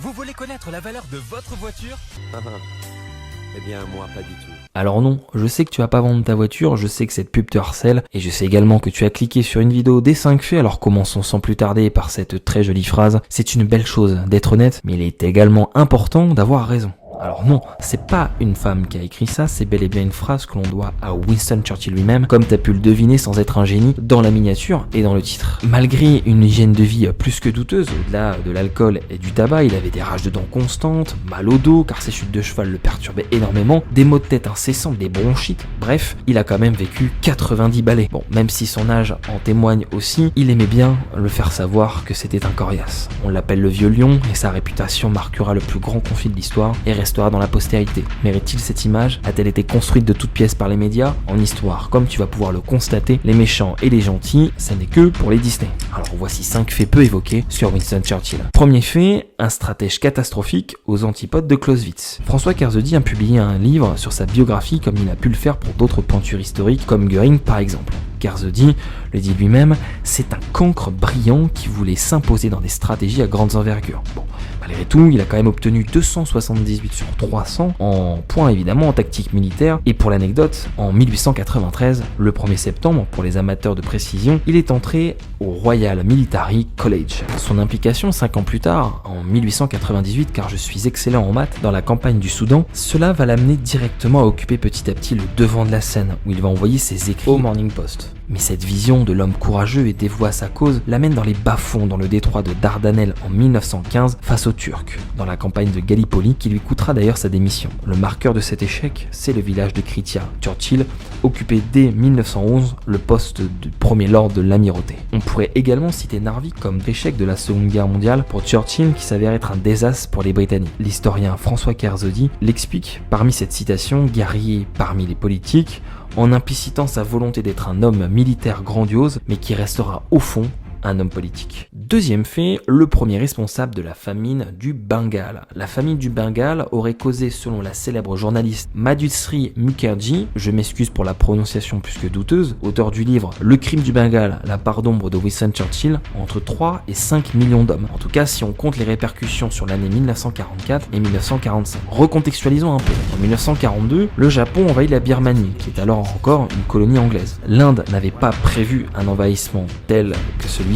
Vous voulez connaître la valeur de votre voiture? Eh bien, moi, pas du tout. Alors non, je sais que tu vas pas vendre ta voiture, je sais que cette pub te harcèle, et je sais également que tu as cliqué sur une vidéo des 5 faits, alors commençons sans plus tarder par cette très jolie phrase. C'est une belle chose d'être honnête, mais il est également important d'avoir raison. Alors non, c'est pas une femme qui a écrit ça, c'est bel et bien une phrase que l'on doit à Winston Churchill lui-même, comme t'as pu le deviner sans être un génie, dans la miniature et dans le titre. Malgré une hygiène de vie plus que douteuse, au-delà de l'alcool et du tabac, il avait des rages de dents constantes, mal au dos, car ses chutes de cheval le perturbaient énormément, des maux de tête incessants, des bronchites, bref, il a quand même vécu 90 balais. Bon, même si son âge en témoigne aussi, il aimait bien le faire savoir que c'était un coriace. On l'appelle le vieux lion, et sa réputation marquera le plus grand conflit de l'histoire, et restera dans la postérité. Mérite-t-il cette image? A-t-elle été construite de toutes pièces par les médias? En histoire, comme tu vas pouvoir le constater, les méchants et les gentils, ça n'est que pour les Disney. Alors voici 5 faits peu évoqués sur Winston Churchill. Premier fait, un stratège catastrophique aux antipodes de Clausewitz. François Kerzaudy a publié un livre sur sa biographie comme il a pu le faire pour d'autres pointures historiques comme Göring par exemple. Kerzaudy le dit lui-même, c'est un cancre brillant qui voulait s'imposer dans des stratégies à grandes envergures. Bon, malgré tout, il a quand même obtenu 278 sur 300 en points évidemment en tactique militaire, et pour l'anecdote, en 1893, le 1er septembre, pour les amateurs de précision, il est entré au Royal Military College. Son implication 5 ans plus tard, en 1898, car je suis excellent en maths, dans la campagne du Soudan, cela va l'amener directement à occuper petit à petit le devant de la scène, où il va envoyer ses écrits au Morning Post. Mais cette vision de l'homme courageux et dévoué à sa cause l'amène dans les bas-fonds dans le détroit de Dardanelles en 1915 face aux Turcs, dans la campagne de Gallipoli qui lui coûtera d'ailleurs sa démission. Le marqueur de cet échec, c'est le village de Kritia. Churchill occupait dès 1911 le poste de premier lord de l'amirauté. On pourrait également citer Narvik comme échec de la Seconde Guerre mondiale pour Churchill qui s'avère être un désastre pour les Britanniques. L'historien François Kerzaudy l'explique parmi cette citation, guerrier parmi les politiques, en implicitant sa volonté d'être un homme militaire grandiose, mais qui restera au fond un homme politique. Deuxième fait, le premier responsable de la famine du Bengale. La famine du Bengale aurait causé, selon la célèbre journaliste Madhusri Mukherjee, je m'excuse pour la prononciation plus que douteuse, auteur du livre Le crime du Bengale, la part d'ombre de Winston Churchill, entre 3 et 5 millions d'hommes. En tout cas, si on compte les répercussions sur l'année 1944 et 1945. Recontextualisons un peu. En 1942, le Japon envahit la Birmanie, qui est alors encore une colonie anglaise. L'Inde n'avait pas prévu un envahissement tel que celui-ci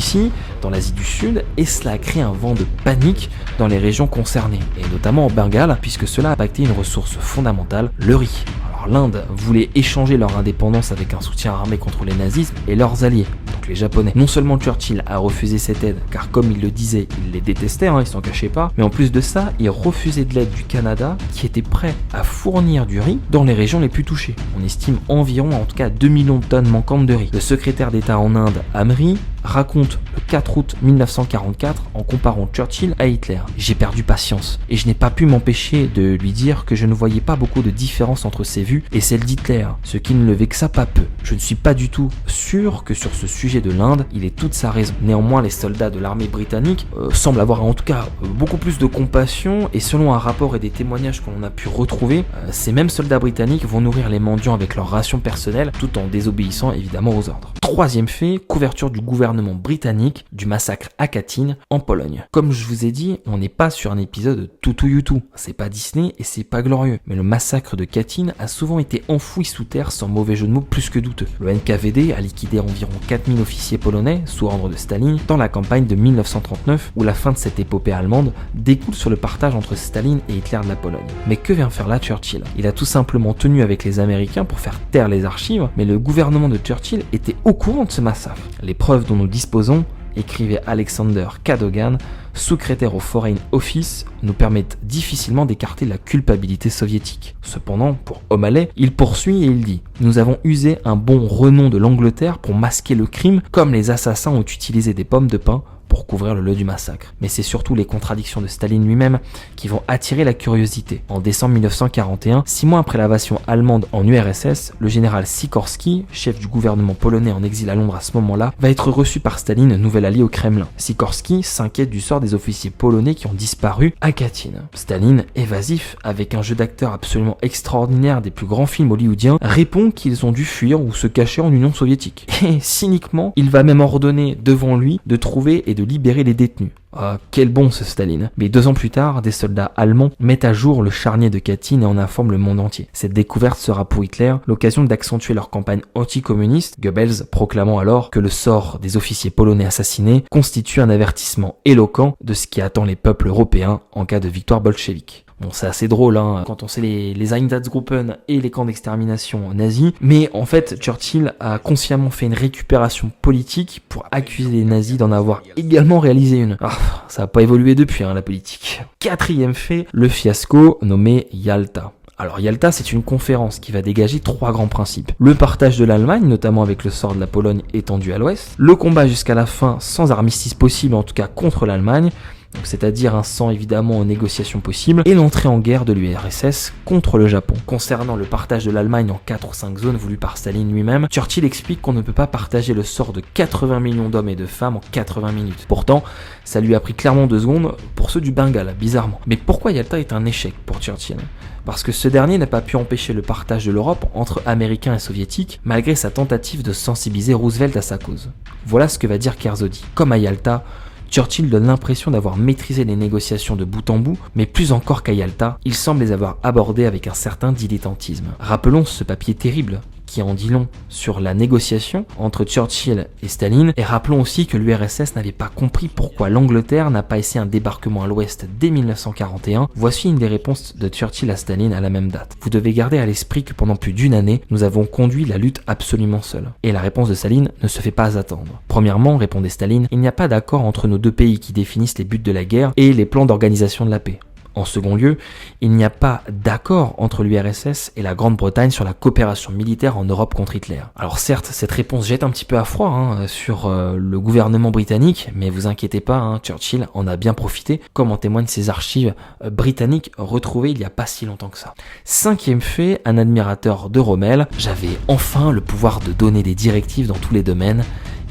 dans l'Asie du Sud, et cela a créé un vent de panique dans les régions concernées, et notamment au Bengale, puisque cela a impacté une ressource fondamentale, le riz. Alors l'Inde voulait échanger leur indépendance avec un soutien armé contre les nazismes et leurs alliés, donc les Japonais. Non seulement Churchill a refusé cette aide, car comme il le disait, il les détestait, il s'en cachait pas, mais en plus de ça, il refusait de l'aide du Canada, qui était prêt à fournir du riz dans les régions les plus touchées. On estime environ, en tout cas, 2 millions de tonnes manquantes de riz. Le secrétaire d'État en Inde, Amri, raconte le 4 août 1944 en comparant Churchill à Hitler. J'ai perdu patience et je n'ai pas pu m'empêcher de lui dire que je ne voyais pas beaucoup de différence entre ses vues et celles d'Hitler, ce qui ne le vexa pas peu. Je ne suis pas du tout sûr que sur ce sujet de l'Inde, il ait toute sa raison. Néanmoins, les soldats de l'armée britannique semblent avoir en tout cas beaucoup plus de compassion, et selon un rapport et des témoignages qu'on a pu retrouver, ces mêmes soldats britanniques vont nourrir les mendiants avec leurs rations personnelles tout en désobéissant évidemment aux ordres. Troisième fait, couverture du gouvernement britannique du massacre à Katyn en Pologne. Comme je vous ai dit, on n'est pas sur un épisode tout ou youtou. C'est pas Disney et c'est pas glorieux. Mais le massacre de Katyn a souvent été enfoui sous terre sans mauvais jeu de mots plus que douteux. Le NKVD a liquidé environ 4000 officiers polonais sous ordre de Staline dans la campagne de 1939 où la fin de cette épopée allemande découle sur le partage entre Staline et Hitler de la Pologne. Mais que vient faire là Churchill? Il a tout simplement tenu avec les Américains pour faire taire les archives, mais le gouvernement de Churchill était au courant de ce massacre. Les preuves dont nous disposons, écrivait Alexander Cadogan, secrétaire au Foreign Office, nous permettent difficilement d'écarter la culpabilité soviétique. Cependant, pour O'Malley, il poursuit et il dit « Nous avons usé un bon renom de l'Angleterre pour masquer le crime, comme les assassins ont utilisé des pommes de pin pour couvrir le lieu du massacre. » Mais c'est surtout les contradictions de Staline lui-même qui vont attirer la curiosité. En décembre 1941, 6 mois après l'invasion allemande en URSS, le général Sikorski, chef du gouvernement polonais en exil à Londres à ce moment-là, va être reçu par Staline, nouvel allié au Kremlin. Sikorski s'inquiète du sort des officiers polonais qui ont disparu à Katyn. Staline, évasif, avec un jeu d'acteur absolument extraordinaire des plus grands films hollywoodiens, répond qu'ils ont dû fuir ou se cacher en Union soviétique. Et cyniquement, il va même ordonner devant lui de trouver et de de libérer les détenus. Ah, quel bon ce Staline. Mais 2 ans plus tard, des soldats allemands mettent à jour le charnier de Katyn et en informent le monde entier. Cette découverte sera pour Hitler l'occasion d'accentuer leur campagne anticommuniste, Goebbels proclamant alors que le sort des officiers polonais assassinés constitue un avertissement éloquent de ce qui attend les peuples européens en cas de victoire bolchevique. Bon, c'est assez drôle quand on sait les Einsatzgruppen et les camps d'extermination nazis, mais en fait Churchill a consciemment fait une récupération politique pour accuser les nazis d'en avoir également réalisé une. Ah, ça n'a pas évolué depuis la politique. 4e fait, le fiasco nommé Yalta. Alors Yalta, c'est une conférence qui va dégager 3 grands principes. Le partage de l'Allemagne, notamment avec le sort de la Pologne étendu à l'ouest, le combat jusqu'à la fin sans armistice possible, en tout cas contre l'Allemagne, donc c'est-à-dire sans évidemment négociation possible, et l'entrée en guerre de l'URSS contre le Japon. Concernant le partage de l'Allemagne en 4 ou 5 zones voulues par Staline lui-même, Churchill explique qu'on ne peut pas partager le sort de 80 millions d'hommes et de femmes en 80 minutes. Pourtant, ça lui a pris clairement 2 secondes pour ceux du Bengale, bizarrement. Mais pourquoi Yalta est un échec pour Churchill ? Parce que ce dernier n'a pas pu empêcher le partage de l'Europe entre Américains et Soviétiques, malgré sa tentative de sensibiliser Roosevelt à sa cause. Voilà ce que va dire Kerzodi. Comme à Yalta, Churchill donne l'impression d'avoir maîtrisé les négociations de bout en bout, mais plus encore qu'à Yalta, il semble les avoir abordées avec un certain dilettantisme. Rappelons ce papier terrible qui en dit long sur la négociation entre Churchill et Staline, et rappelons aussi que l'URSS n'avait pas compris pourquoi l'Angleterre n'a pas essayé un débarquement à l'ouest dès 1941. Voici une des réponses de Churchill à Staline à la même date. Vous devez garder à l'esprit que pendant plus d'1 année, nous avons conduit la lutte absolument seuls. Et la réponse de Staline ne se fait pas attendre. Premièrement, répondait Staline, il n'y a pas d'accord entre nos 2 pays qui définissent les buts de la guerre et les plans d'organisation de la paix. En second lieu, il n'y a pas d'accord entre l'URSS et la Grande-Bretagne sur la coopération militaire en Europe contre Hitler. Alors certes, cette réponse jette un petit peu à froid sur le gouvernement britannique, mais vous inquiétez pas, Churchill en a bien profité, comme en témoignent ces archives britanniques retrouvées il n'y a pas si longtemps que ça. 5e fait, un admirateur de Rommel, j'avais enfin le pouvoir de donner des directives dans tous les domaines,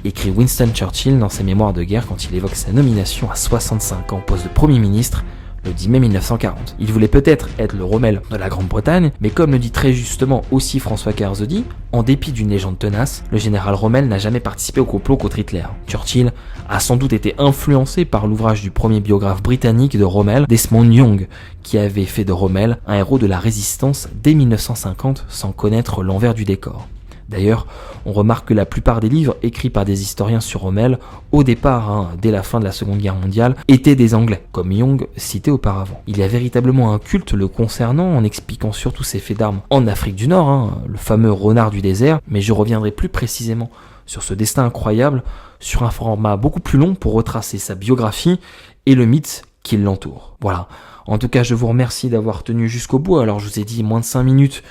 écrit Winston Churchill dans ses mémoires de guerre quand il évoque sa nomination à 65 ans au poste de Premier ministre, le 10 mai 1940. Il voulait peut-être être le Rommel de la Grande-Bretagne, mais comme le dit très justement aussi François Kerzodi, en dépit d'une légende tenace, le général Rommel n'a jamais participé au complot contre Hitler. Churchill a sans doute été influencé par l'ouvrage du premier biographe britannique de Rommel, Desmond Young, qui avait fait de Rommel un héros de la résistance dès 1950 sans connaître l'envers du décor. D'ailleurs, on remarque que la plupart des livres écrits par des historiens sur Rommel, au départ, dès la fin de la Seconde Guerre mondiale, étaient des Anglais, comme Young cité auparavant. Il y a véritablement un culte le concernant en expliquant surtout ses faits d'armes en Afrique du Nord, le fameux renard du désert, mais je reviendrai plus précisément sur ce destin incroyable, sur un format beaucoup plus long pour retracer sa biographie et le mythe qui l'entoure. Voilà. En tout cas, je vous remercie d'avoir tenu jusqu'au bout. Alors, je vous ai dit moins de 5 minutes.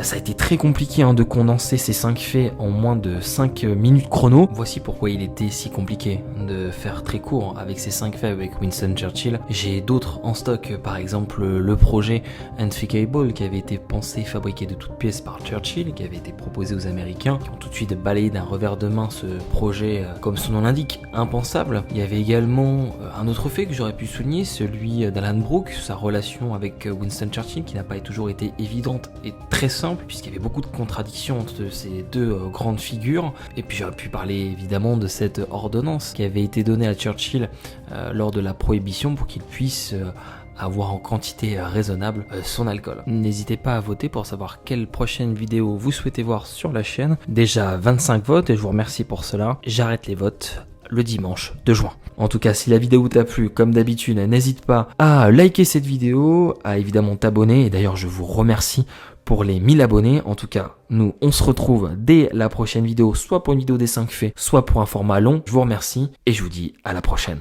Ça a été très compliqué de condenser ces 5 faits en moins de 5 minutes chrono. Voici pourquoi il était si compliqué de faire très court avec ces 5 faits avec Winston Churchill. J'ai d'autres en stock, par exemple le projet Unfixable qui avait été pensé, fabriqué de toutes pièces par Churchill, qui avait été proposé aux Américains, qui ont tout de suite balayé d'un revers de main ce projet, comme son nom l'indique, impensable. Il y avait également un autre fait que j'aurais pu souligner, celui d'Alan Brooke, sa relation avec Winston Churchill qui n'a pas toujours été évidente et très simple puisqu'il y avait beaucoup de contradictions entre ces 2 grandes figures. Et puis j'aurais pu parler évidemment de cette ordonnance qui avait été donnée à Churchill lors de la prohibition pour qu'il puisse avoir en quantité raisonnable son alcool. N'hésitez pas à voter pour savoir quelle prochaine vidéo vous souhaitez voir sur la chaîne. Déjà 25 votes et je vous remercie pour cela. J'arrête les votes le dimanche 2 juin. En tout cas, si la vidéo t'a plu, comme d'habitude, n'hésite pas à liker cette vidéo, à évidemment t'abonner, et d'ailleurs je vous remercie pour les 1000 abonnés. En tout cas, nous on se retrouve dès la prochaine vidéo, soit pour une vidéo des 5 faits, soit pour un format long. Je vous remercie et je vous dis à la prochaine.